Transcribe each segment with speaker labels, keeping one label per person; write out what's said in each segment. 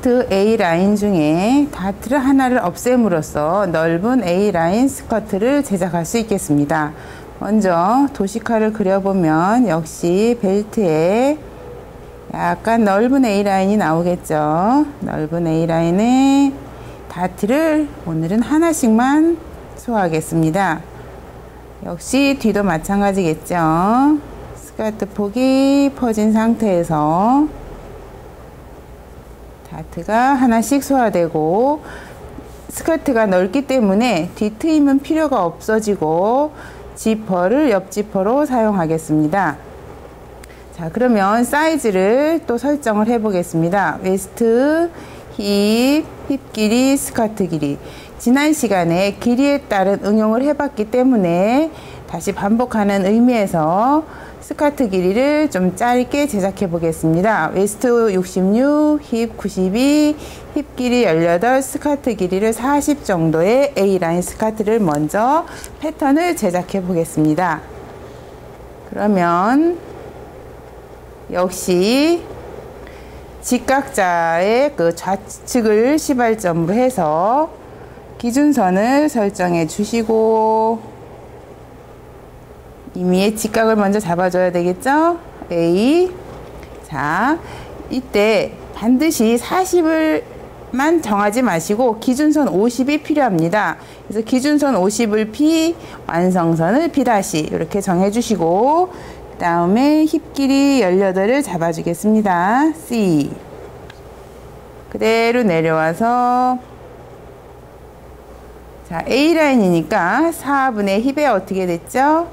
Speaker 1: 스커트 A라인 중에 다트를 하나를 없앰으로써 넓은 A라인 스커트를 제작할 수 있겠습니다. 먼저 도식화를 그려보면 역시 벨트에 약간 넓은 A라인이 나오겠죠. 넓은 A라인에 다트를 오늘은 하나씩만 소화하겠습니다. 역시 뒤도 마찬가지겠죠. 스커트 폭이 퍼진 상태에서 다트가 하나씩 소화되고, 스커트가 넓기 때문에 뒤트임은 필요가 없어지고 지퍼를 옆 지퍼로 사용하겠습니다. 자, 그러면 사이즈를 또 설정을 해 보겠습니다. 웨스트, 힙 길이, 스커트 길이. 지난 시간에 길이에 따른 응용을 해봤기 때문에 다시 반복하는 의미에서 스커트 길이를 좀 짧게 제작해 보겠습니다. 웨스트 66, 힙 92, 힙 길이 18, 스커트 길이를 40 정도의 A라인 스커트를 먼저 패턴을 제작해 보겠습니다. 그러면 역시 직각자의 그 좌측을 시발점으로 해서 기준선을 설정해 주시고, 임의의 직각을 먼저 잡아줘야 되겠죠? A. 자, 이때 반드시 40을만 정하지 마시고 기준선 50이 필요합니다. 그래서 기준선 50을 P, 완성선을 P' 이렇게 정해주시고, 그 다음에 힙 길이 18을 잡아주겠습니다. C. 그대로 내려와서, 자, A라인이니까 4분의 힙에 어떻게 됐죠?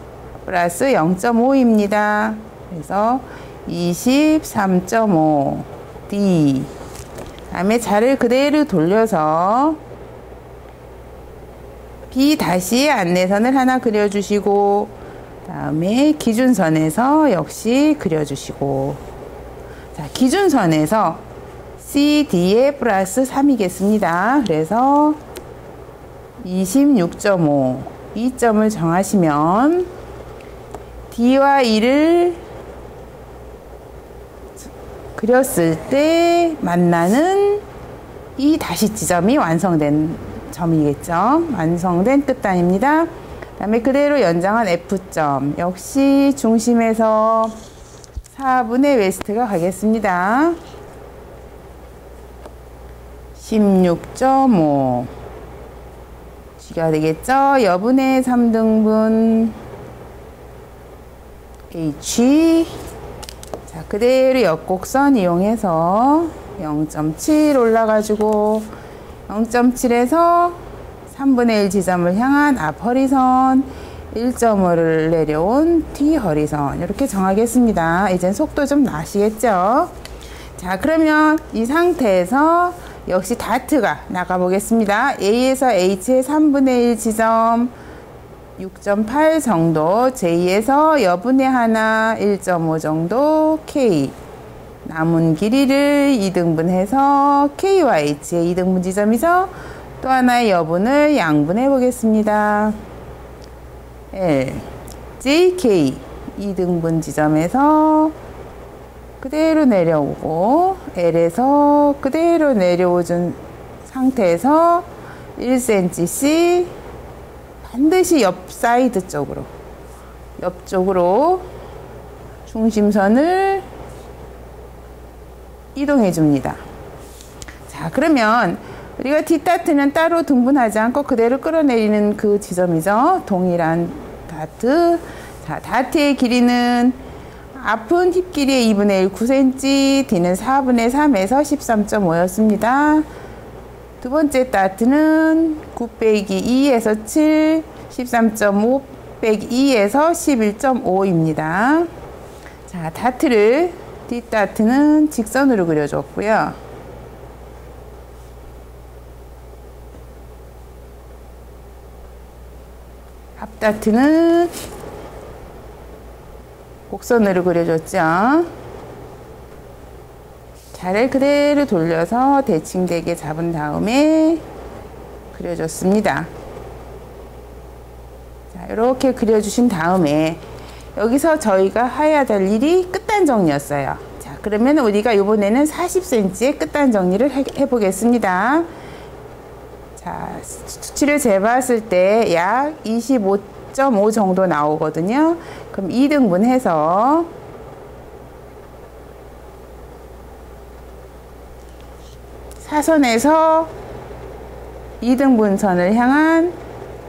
Speaker 1: 플러스 0.5입니다. 그래서 23.5 D. 다음에 자를 그대로 돌려서 B 다시 안내선을 하나 그려주시고, 다음에 기준선에서 역시 그려주시고, 자, 기준선에서 CD에 플러스 3이겠습니다. 그래서 26.5 이 점을 정하시면 D와 E를 그렸을 때 만나는 이 다시 지점이 완성된 점이겠죠. 완성된 끝단입니다. 그 다음에 그대로 연장한 F점 역시 중심에서 4분의 웨스트가 가겠습니다. 16.5 G가 되겠죠. 여분의 3등분 H. 자, 그대로 역곡선 이용해서 0.7 올라가지고 0.7에서 3분의 1 지점을 향한 앞 허리선, 1.5를 내려온 뒤 허리선 이렇게 정하겠습니다. 이젠 속도 좀 나시겠죠? 자, 그러면 이 상태에서 역시 다트가 나가 보겠습니다. A에서 H의 3분의 1 지점 6.8 정도, J에서 여분의 하나 1.5 정도 K. 남은 길이를 2등분해서 K와 H의 2등분 지점에서 또 하나의 여분을 양분해 보겠습니다. L, J, K 2등분 지점에서 그대로 내려오고, L에서 그대로 내려오준 상태에서 1cm씩 반드시 옆 사이드 쪽으로, 옆쪽으로 중심선을 이동해 줍니다. 자, 그러면 우리가 뒷다트는 따로 등분하지 않고 그대로 끌어내리는 그 지점이죠. 동일한 다트. 자, 다트의 길이는 앞은 힙 길이의 2분의 1 9cm, 뒤는 4분의 3에서 13.5였습니다. 두 번째 다트는 9 빼기 2에서 7, 13.5 빼기 2에서 11.5입니다. 자, 다트를, 뒷다트는 직선으로 그려줬고요. 앞다트는 곡선으로 그려줬죠. 자를 그대로 돌려서 대칭되게 잡은 다음에 그려줬습니다. 자, 이렇게 그려주신 다음에 여기서 저희가 해야 될 일이 끝단 정리였어요. 자, 그러면 우리가 이번에는 40cm의 끝단 정리를 해보겠습니다. 자, 수치를 재봤을 때 약 25.5 정도 나오거든요. 그럼 2등분 해서 사선에서 2등분선을 향한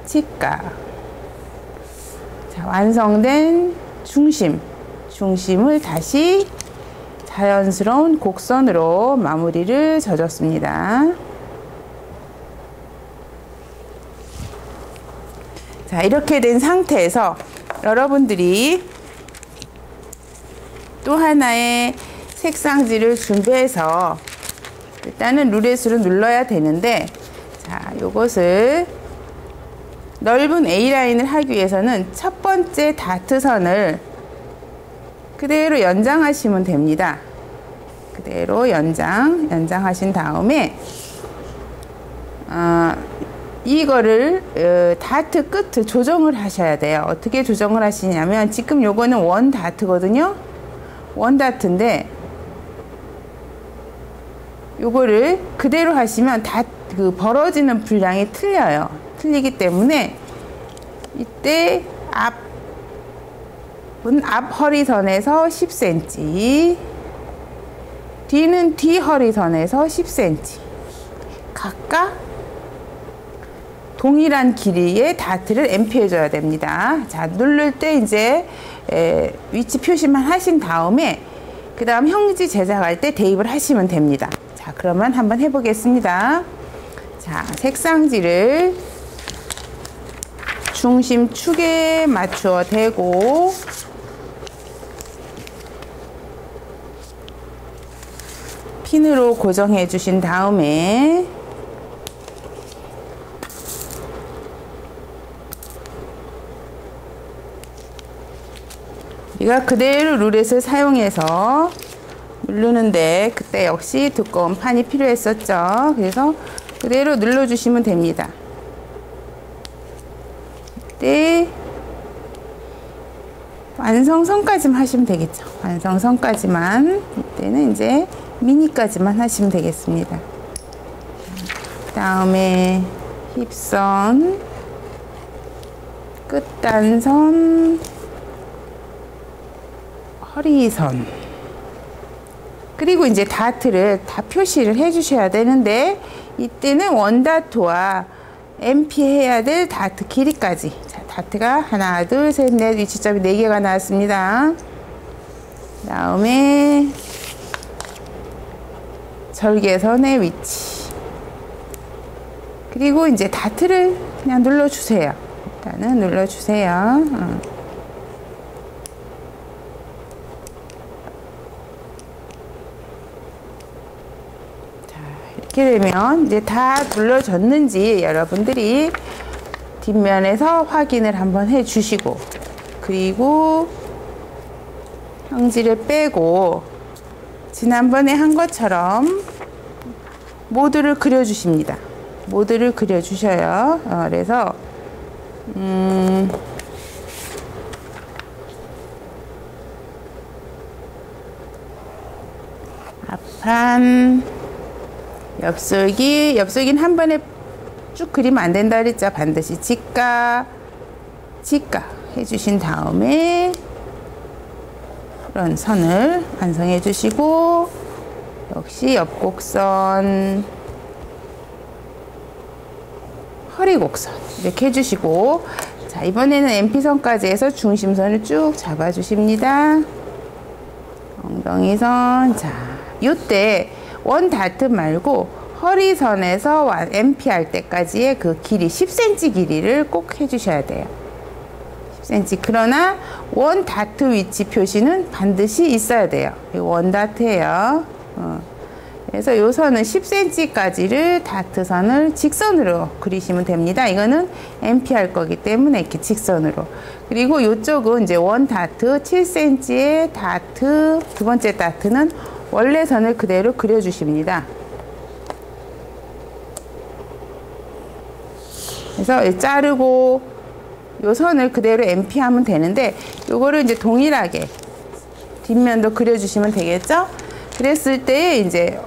Speaker 1: 직각. 자, 완성된 중심을 다시 자연스러운 곡선으로 마무리를 져줬습니다. 자, 이렇게 된 상태에서 여러분들이 또 하나의 색상지를 준비해서 일단은 룰렛으로 눌러야 되는데, 자, 요것을 넓은 A라인을 하기 위해서는 첫 번째 다트선을 그대로 연장하시면 됩니다. 그대로 연장하신 다음에 이거를 다트 끝을 조정을 하셔야 돼요. 어떻게 조정을 하시냐면, 지금 요거는 원 다트거든요. 원 다트인데 요거를 그대로 하시면 그 벌어지는 분량이 틀려요. 틀리기 때문에 이때 앞은 앞 허리선에서 10cm, 뒤는 뒤 허리선에서 10cm 각각 동일한 길이의 다트를 엠피해 줘야 됩니다. 자, 누를 때 이제 위치 표시만 하신 다음에 그 다음 형지 제작할 때 대입을 하시면 됩니다. 자, 그러면 한번 해보겠습니다. 자, 색상지를 중심축에 맞추어 대고 핀으로 고정해 주신 다음에 우리가 그대로 룰렛을 사용해서 누르는데 그때 역시 두꺼운 판이 필요했었죠. 그래서 그대로 눌러주시면 됩니다. 이때 완성선까지만 하시면 되겠죠. 완성선까지만, 이때는 이제 미니까지만 하시면 되겠습니다. 그 다음에 힙선, 끝단선, 허리선, 그리고 이제 다트를 다 표시를 해 주셔야 되는데, 이때는 원다트와 엠피해야 될 다트 길이까지. 자, 다트가 하나, 둘, 셋, 넷, 위치점이 4개가 나왔습니다. 그 다음에 절개선의 위치, 그리고 이제 다트를 그냥 눌러주세요. 일단은 눌러주세요. 이렇게 되면 이제 다 눌러졌는지 여러분들이 뒷면에서 확인을 한번 해 주시고, 그리고 형지를 빼고 지난번에 한 것처럼 모드를 그려 주십니다. 모드를 그려 주셔요. 그래서 앞판, 옆솔기는 한 번에 쭉 그리면 안 된다 그랬죠. 반드시 직각 해주신 다음에 그런 선을 완성해 주시고, 역시 옆곡선, 허리곡선 이렇게 해주시고, 자, 이번에는 MP선까지 해서 중심선을 쭉 잡아 주십니다. 엉덩이선. 자, 요때 원 다트 말고 허리선에서 MP 할 때까지의 그 길이 10cm 길이를 꼭 해주셔야 돼요. 10cm. 그러나 원 다트 위치 표시는 반드시 있어야 돼요. 원 다트예요. 그래서 요 선은 10cm까지를 다트선을 직선으로 그리시면 됩니다. 이거는 MP 할 거기 때문에 이렇게 직선으로. 그리고 요쪽은 이제 원 다트 7cm의 다트, 두 번째 다트는 원래 선을 그대로 그려주십니다. 그래서 자르고 요 선을 그대로 MP하면 되는데, 요거를 이제 동일하게 뒷면도 그려주시면 되겠죠? 그랬을 때 이제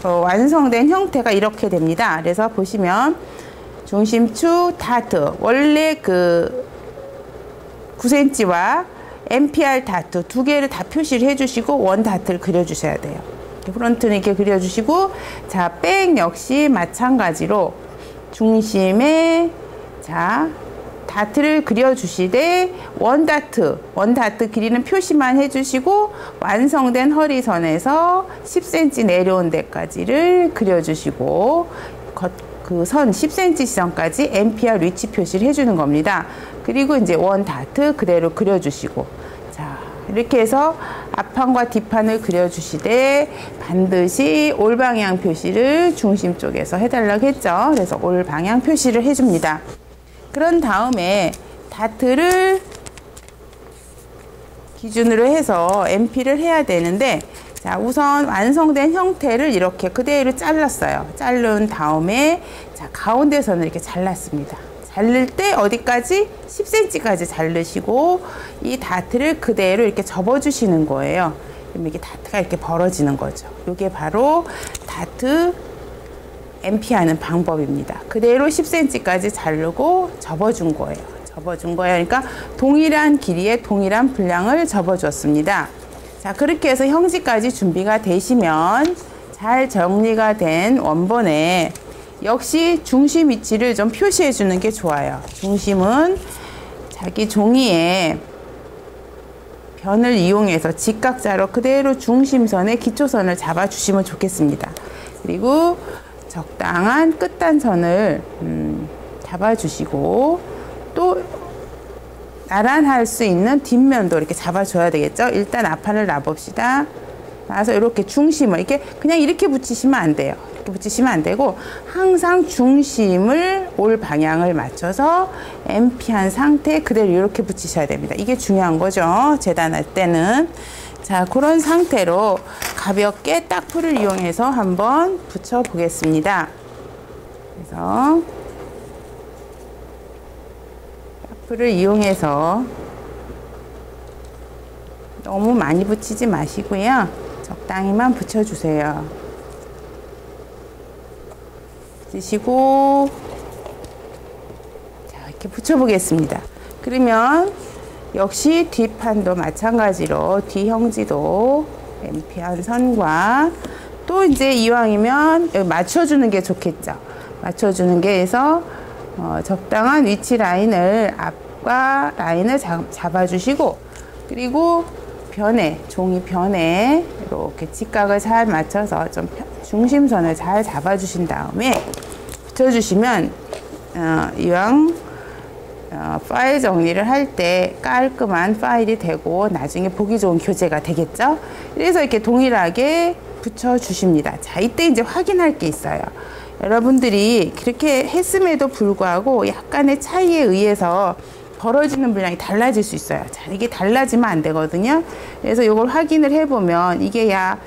Speaker 1: 완성된 형태가 이렇게 됩니다. 그래서 보시면 중심축 다트, 원래 그 9cm와 MPR 다트 두 개를 다 표시를 해주시고 원 다트를 그려주셔야 돼요. 프론트는 이렇게 그려주시고, 자, 백 역시 마찬가지로 중심에 자 다트를 그려주시되 원 다트 길이는 표시만 해주시고 완성된 허리선에서 10cm 내려온 데까지를 그려주시고 그 선 10cm 지점까지 MPR 위치 표시를 해주는 겁니다. 그리고 이제 원 다트 그대로 그려주시고, 자 이렇게 해서 앞판과 뒷판을 그려주시되 반드시 올 방향 표시를 중심 쪽에서 해달라고 했죠. 그래서 올 방향 표시를 해줍니다. 그런 다음에 다트를 기준으로 해서 MP를 해야 되는데, 자 우선 완성된 형태를 이렇게 그대로 잘랐어요. 자른 다음에 자 가운데 선을 이렇게 잘랐습니다. 자를 때 어디까지? 10cm까지 자르시고 이 다트를 그대로 이렇게 접어주시는 거예요. 그러면 이게 다트가 이렇게 벌어지는 거죠. 이게 바로 다트 MP하는 방법입니다. 그대로 10cm까지 자르고 접어준 거예요. 그러니까 동일한 길이의 동일한 분량을 접어줬습니다. 자, 그렇게 해서 형지까지 준비가 되시면 잘 정리가 된 원본에 역시 중심 위치를 좀 표시해 주는 게 좋아요. 중심은 자기 종이에 변을 이용해서 직각자로 그대로 중심선에 기초선을 잡아 주시면 좋겠습니다. 그리고 적당한 끝단선을 잡아 주시고, 또 나란할 수 있는 뒷면도 이렇게 잡아줘야 되겠죠. 일단 앞판을 놔봅시다. 놔서 이렇게 중심을 이렇게 그냥 이렇게 붙이시면 안 돼요. 이렇게 붙이시면 안 되고 항상 중심을 올 방향을 맞춰서 MP한 상태 그대로 이렇게 붙이셔야 됩니다. 이게 중요한 거죠. 재단할 때는. 자, 그런 상태로 가볍게 딱풀을 이용해서 한번 붙여 보겠습니다. 그래서 딱풀을 이용해서 너무 많이 붙이지 마시고요. 적당히만 붙여주세요. 붙이시고, 자, 이렇게 붙여보겠습니다. 그러면 역시 뒷판도 마찬가지로 뒤형지도 MP한 선과 또 이제 이왕이면 여기 맞춰주는 게 좋겠죠. 맞춰주는 게 해서 적당한 위치 라인을 앞과 라인을 잡아주시고, 그리고 변에 종이 변에 이렇게 직각을 잘 맞춰서 좀 중심선을 잘 잡아주신 다음에 붙여주시면 이왕 파일 정리를 할 때 깔끔한 파일이 되고 나중에 보기 좋은 교재가 되겠죠. 그래서 이렇게 동일하게 붙여주십니다. 자, 이때 이제 확인할 게 있어요. 여러분들이 그렇게 했음에도 불구하고 약간의 차이에 의해서 벌어지는 분량이 달라질 수 있어요. 자, 이게 달라지면 안 되거든요. 그래서 이걸 확인을 해보면 이게 약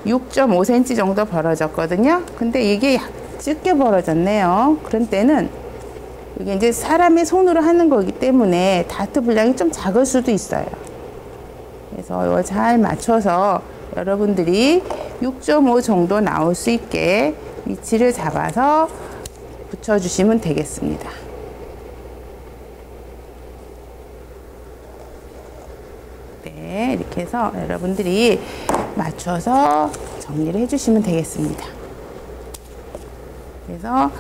Speaker 1: 6.5cm 정도 벌어졌거든요. 근데 이게 약 적게 벌어졌네요. 그런 때는 이게 이제 사람의 손으로 하는 거기 때문에 다트 분량이 좀 작을 수도 있어요. 그래서 이걸 잘 맞춰서 여러분들이 6.5 정도 나올 수 있게 위치를 잡아서 붙여주시면 되겠습니다. 네, 이렇게 해서 여러분들이 맞춰서 정리를 해주시면 되겠습니다. 그래서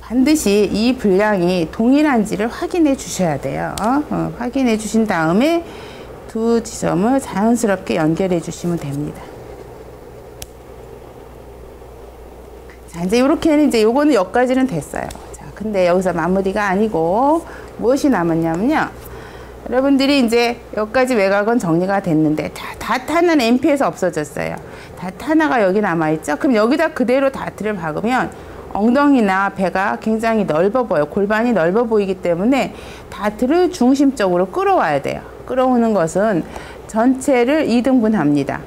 Speaker 1: 반드시 이 분량이 동일한지를 확인해 주셔야 돼요. 확인해 주신 다음에 두 지점을 자연스럽게 연결해 주시면 됩니다. 자, 이제 이렇게는 이제 요거는 여기까지는 됐어요. 자, 근데 여기서 마무리가 아니고 무엇이 남았냐면요. 여러분들이 이제 여기까지 외곽은 정리가 됐는데 다트 하나는 MP에서 없어졌어요. 다트 하나가 여기 남아있죠. 그럼 여기다 그대로 다트를 박으면 엉덩이나 배가 굉장히 넓어 보여요. 골반이 넓어 보이기 때문에 다트를 중심적으로 끌어와야 돼요. 끌어오는 것은 전체를 2등분 합니다.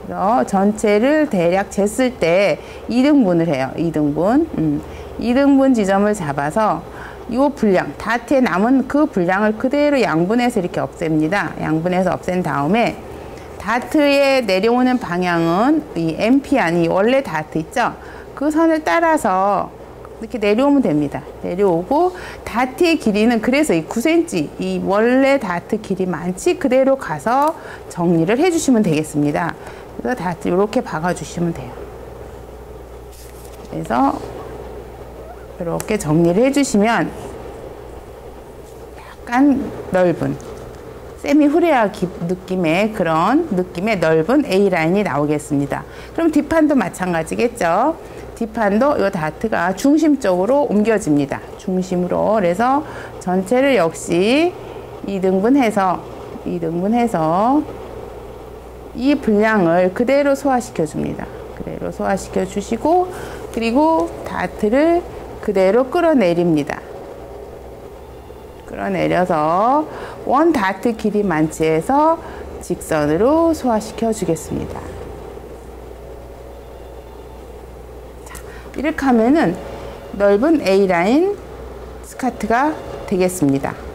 Speaker 1: 그래서 전체를 대략 쟀을 때 2등분을 해요. 2등분. 2등분 지점을 잡아서 이 분량, 다트에 남은 그 분량을 그대로 양분해서 이렇게 없앱니다. 양분해서 없앤 다음에 다트에 내려오는 방향은 이 MP안, 이 원래 다트 있죠? 그 선을 따라서 이렇게 내려오면 됩니다. 내려오고 다트의 길이는 그래서 이 9cm 이 원래 다트 길이만치 그대로 가서 정리를 해주시면 되겠습니다. 그래서 다트 이렇게 박아주시면 돼요. 그래서 이렇게 정리를 해주시면 약간 넓은 세미 후레아 느낌의 그런 느낌의 넓은 A라인이 나오겠습니다. 그럼 뒷판도 마찬가지겠죠. 뒷판도 이 다트가 중심 쪽으로 옮겨집니다. 중심으로. 그래서 전체를 역시 2등분해서 이 분량을 그대로 소화시켜 줍니다. 그대로 소화시켜 주시고, 그리고 다트를 그대로 끌어내립니다. 끌어내려서 원 다트 길이 만치에서 직선으로 소화시켜 주겠습니다. 자, 이렇게 하면은 넓은 A라인 스커트가 되겠습니다.